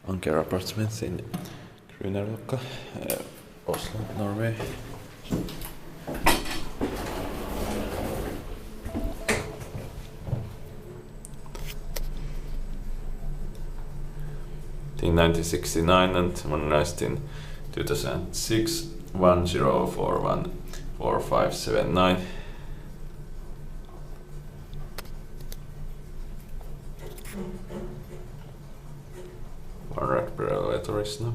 Anker Apartments in Grünerløkka, Oslo, Norway. In 1969 and modernized in 2006, 10414579. One Reber-Schindler.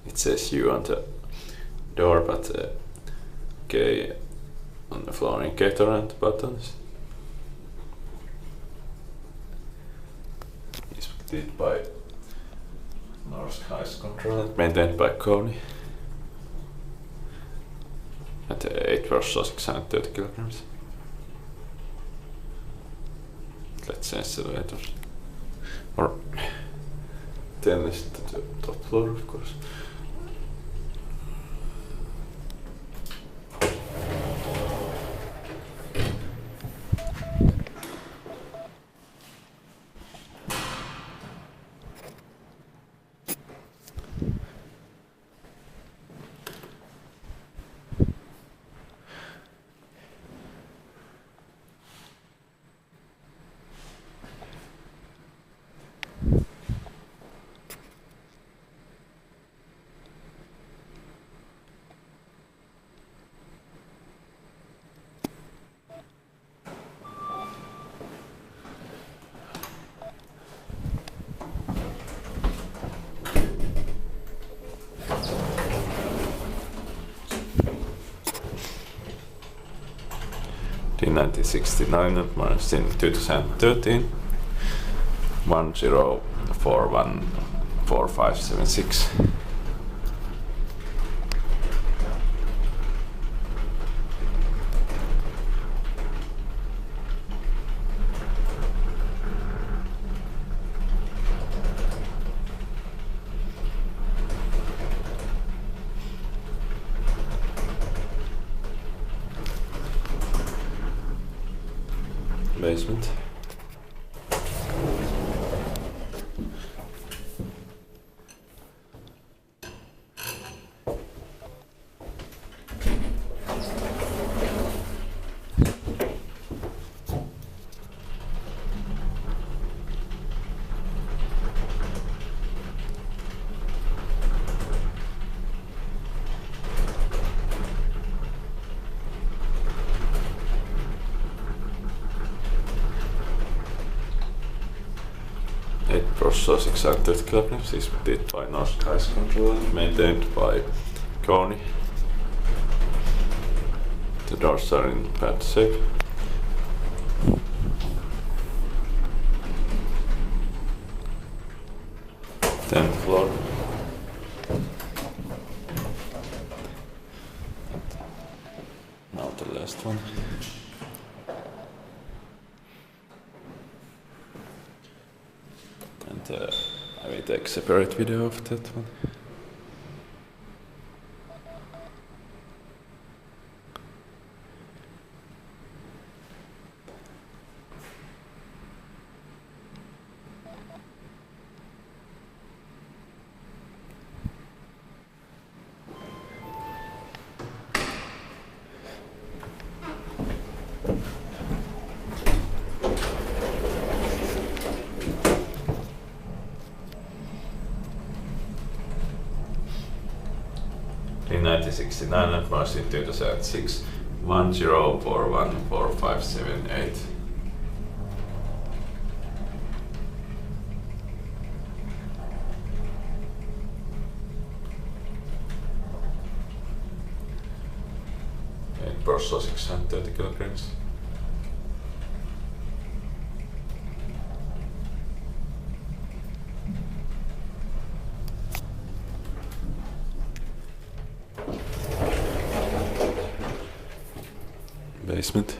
It says U on the door, but K on the floor indicator and buttons. It's did by Norway control and maintained by Kone at 8 versus 630 kilograms. Let's say elevators. Or 10 is the top floor, of course. In 1969 and managed in 2013, 10414576. Basement. Also 630 kilograms is did by Norway control and maintained by Kone. The doors are in bad shape. Tenth floor. Now the last one. And I will take a separate video of that one. In 1969 and was in 2006, 10414578. It was 630 kilograms. basement.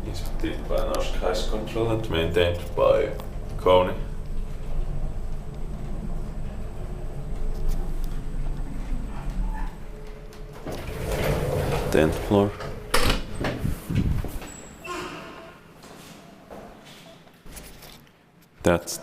Inspected by Norsk Heist Control and maintained by Kone. 10th floor. That's